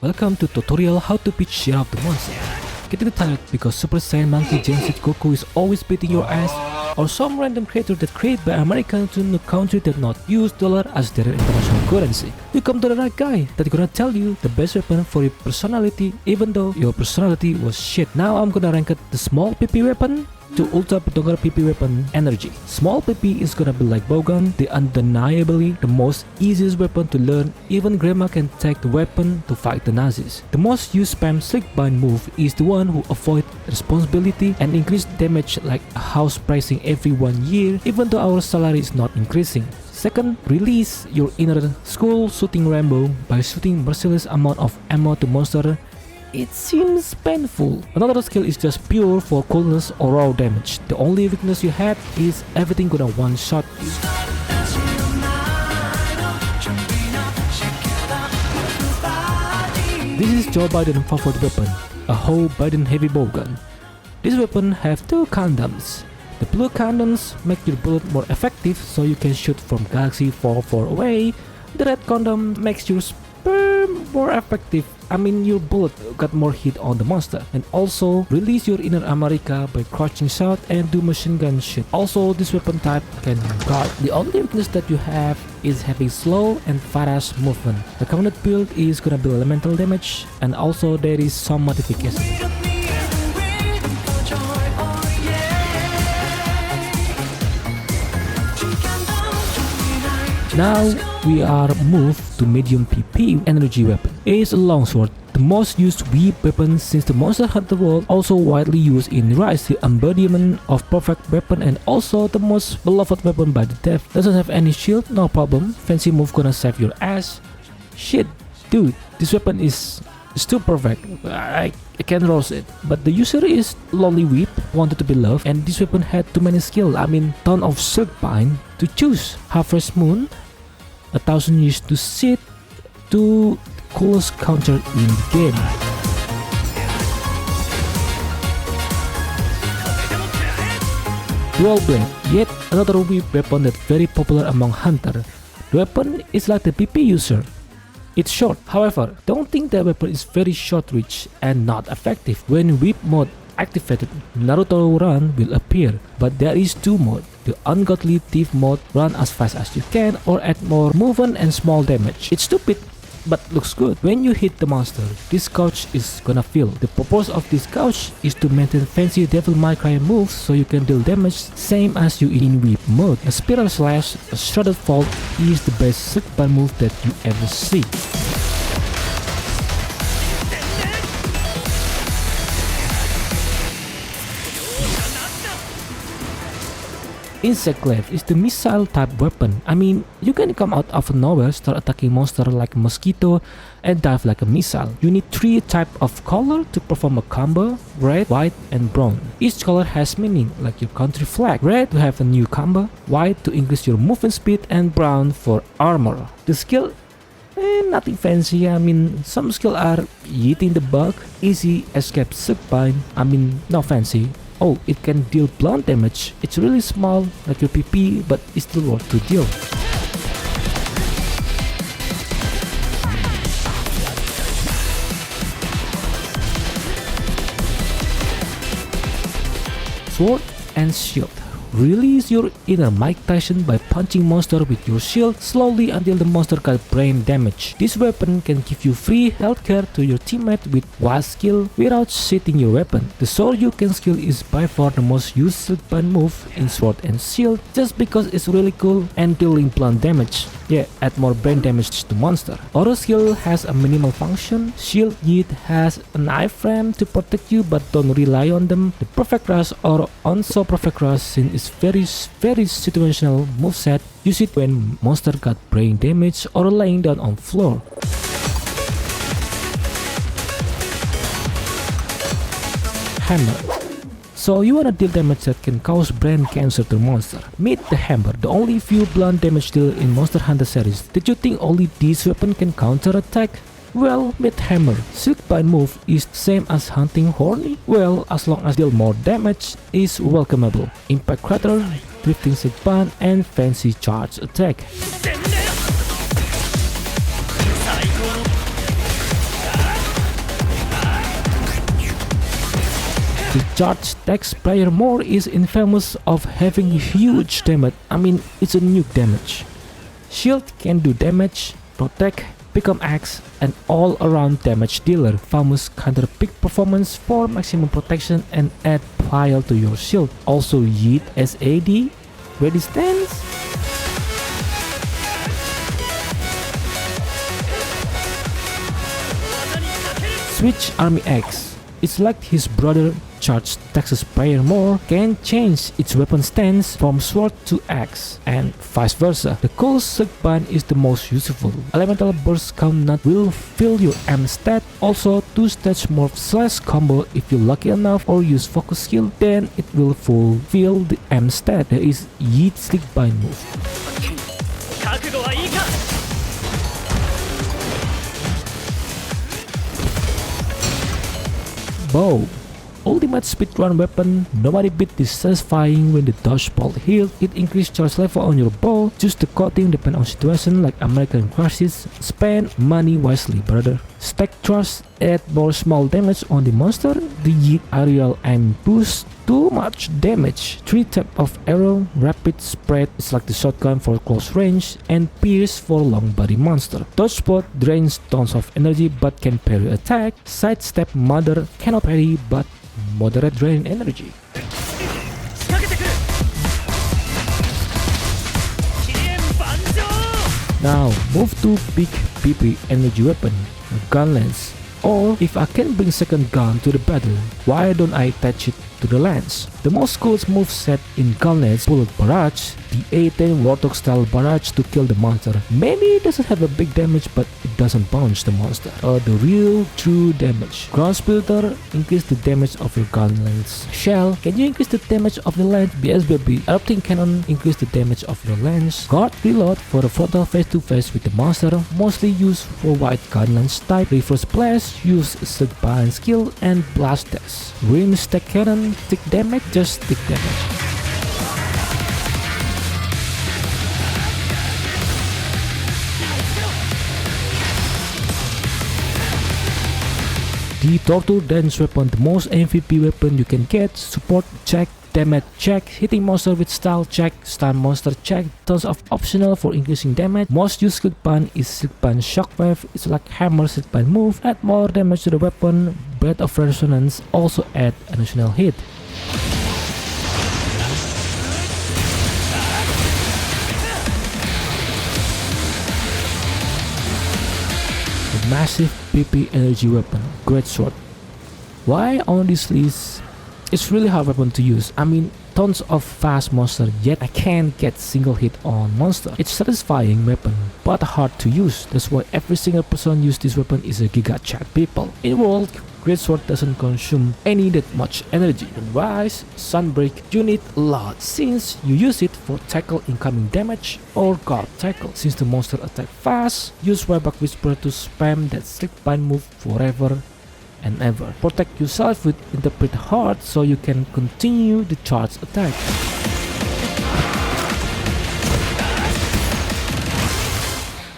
Welcome to tutorial how to beat shit out the monster. Getting tired because Super Saiyan Monkey Gen Z Goku is always beating your ass, or some random creator that created by Americans in a country that not use dollar as their international currency. You come to the right guy that gonna tell you the best weapon for your personality, even though your personality was shit. Now I'm gonna rank it the small PP weapon to ultra pedongar PP weapon energy. Small PP is gonna be like bowgun, the undeniably the most easiest weapon to learn. Even grandma can take the weapon to fight the Nazis. The most used spam slick bind move is the one who avoid responsibility and increase damage like a house pricing every 1 year, even though our salary is not increasing. Second, release your inner school shooting Rambo by shooting merciless amount of ammo to monster. It seems painful. Another skill is just pure for coolness or raw damage. The only weakness you have is everything gonna one-shot you. This is Joe Biden's favorite weapon, a whole Biden heavy bowgun. This weapon have two condoms. The blue condoms make your bullet more effective so you can shoot from galaxy far away. The red condom makes your sperm more effective. I mean your bullet got more hit on the monster. And also release your inner America by crouching shot and do machine gun shit. Also this weapon type can guard. The only weakness that you have is having slow and fast movement. The commanded build is gonna be elemental damage, and also there is some modification. Now we are moved to medium PP energy weapon. It is a longsword, the most used weeb weapon since the Monster Hunter world, also widely used in Rise, the embodiment of perfect weapon and also the most beloved weapon by the dev. Doesn't have any shield, no problem, fancy move gonna save your ass. Shit, dude, this weapon is too perfect. I can roast it. But the user is lonely weep, wanted to be loved, and this weapon had too many skills. I mean, ton of silk bind to choose. Harvest Moon, 1,000 years to sit, to coolest counter in the game. Dual Blade, yet another weep weapon that's very popular among hunter. The weapon is like the PP user. It's short, however, don't think that weapon is very short reach and not effective. When whip mode activated, Naruto run will appear, but there is two modes. The ungodly thief mode, run as fast as you can or add more movement and small damage. It's stupid but looks good. When you hit the monster, this couch is gonna fill. The purpose of this couch is to maintain fancy Devil May Cry moves so you can deal damage same as you in whip mode. A spiral slash, a shredded fault is the best slick bind move that you ever see. Insect Glaive is the missile type weapon. I mean, you can come out of nowhere, start attacking monster like a mosquito and dive like a missile. You need 3 types of color to perform a combo: red, white, and brown. Each color has meaning, like your country flag. Red to have a new combo, white to increase your movement speed, and brown for armor. The skill, nothing fancy. I mean, some skills are eating the bug, easy escape silk bind. I mean, no fancy. Oh, it can deal blunt damage. It's really small, like your PP, but it's still worth to deal. Sword and Shield. Release your inner Mike Tyson by punching monster with your shield slowly until the monster got brain damage. This weapon can give you free healthcare to your teammate with wild skill without shitting your weapon. The Shoryuken skill is by far the most used silk bind move in Sword and Shield just because it's really cool and dealing blunt damage. Yeah, add more brain damage to monster. Auto skill has a minimal function. Shield Yeet has an iframe to protect you but don't rely on them. The Perfect Rush or also Perfect Rush since it's very situational moveset. Use it when monster got brain damage or laying down on floor. Hammer. So you wanna deal damage that can cause brain cancer to monster. Meet the Hammer, the only few blunt damage deal in Monster Hunter series. Did you think only this weapon can counter attack? Well, meet Hammer. Silk bind move is same as hunting horny? Well, as long as deal more damage is welcomeable. Impact Crater, drifting silk bind, and fancy charge attack. The charged text player more is infamous of having huge damage. I mean, it's a nuke damage. Shield can do damage, protect, become X, and all around damage dealer. Famous counter peak performance for maximum protection and add pile to your shield. Also Yeet as AD, ready stance. Switch Army X. It's like his brother charged Texas player more can change its weapon stance from sword to axe and vice versa. The cool Silk Band is the most useful. Elemental Burst Count will fill your M stat. Also 2-stage morph slash combo if you're lucky enough or use focus skill, then it will fulfill the M stat. There is Yeet Silk Band move. Bow. Ultimate speedrun weapon. Nobody beat this satisfying when the dodge bolt healed. It increased charge level on your bow. Choose the coating depend on situation like American Crisis. Spend money wisely, brother. Stack charge, add more small damage on the monster. The Yeet aerial aim boost too much damage. 3 type of arrow. Rapid spread is like the shotgun for close range, and pierce for long body monster. Dodge bolt drains tons of energy but can parry attack. Sidestep mother cannot parry but moderate drain energy. Now move to big PP energy weapon, gun lance. Or if I can bring second gun to the battle, why don't I attach it to the lance? The most cool move set in gun lance bullet barrage, the A10 Warthog style barrage to kill the monster. Maybe it doesn't have a big damage but it doesn't bounce the monster. The real true damage. Ground splitter increase the damage of your gun lance. Shell, can you increase the damage of the lance? Yes baby. Erupting cannon increase the damage of your lance. Guard reload for a frontal face to face with the monster, mostly used for white gun lance type. Reverse blast, use Silk Band skill, and blast test. Rim stack cannon, stick damage, just stick damage. The Torture Dance weapon, the most MVP weapon you can get. Support check, damage check, hitting monster with style check, stun monster check, tons of optional for increasing damage. Most used Silk Band is Silk Band Shockwave. It's like hammer Silk Band move, add more damage to the weapon. Breath of Resonance also add additional hit. The massive PP energy weapon, Great Sword. Why on this list? It's really hard weapon to use. I mean, tons of fast monster, yet I can't get single hit on monster. It's satisfying weapon, but hard to use. That's why every single person use this weapon is a giga chat people. In world, Great Sword doesn't consume any that much energy. Otherwise, Sunbreak you need a lot since you use it for tackle incoming damage or guard tackle. Since the monster attack fast, use Webback Whisper to spam that Silk Band move forever and ever. Protect yourself with Interpret Heart so you can continue the charge attack.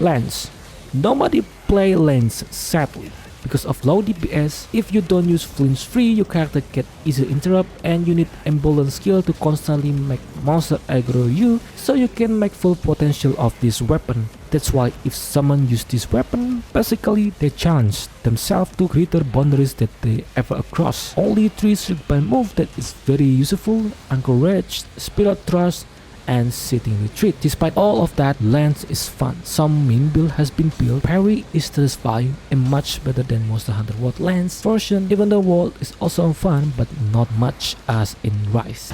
Lance. Nobody play Lance sadly. Because of low DPS, if you don't use flinch free, your character get easy interrupt and you need embolden skill to constantly make monster aggro you so you can make full potential of this weapon. That's why if someone use this weapon, basically they challenge themselves to greater boundaries that they ever cross. Only 3 Silk Band move that is very useful: Anchorage, Spirit Thrust, and Sitting Retreat. Despite all of that, Lance is fun. Some main build has been built. Parry is satisfying and much better than Monster Hunter World Lance version. Even the world is also fun, but not much as in Rise.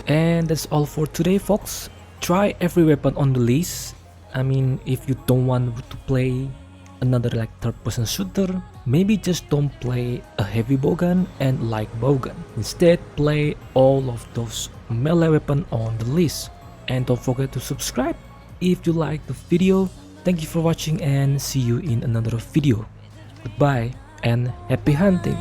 And that's all for today, folks. Try every weapon on the list. I mean, if you don't want to play another like third-person shooter, maybe just don't play a heavy bowgun and light bowgun. Instead, play all of those melee weapons on the list. And don't forget to subscribe if you like the video. Thank you for watching and see you in another video. Goodbye and happy hunting.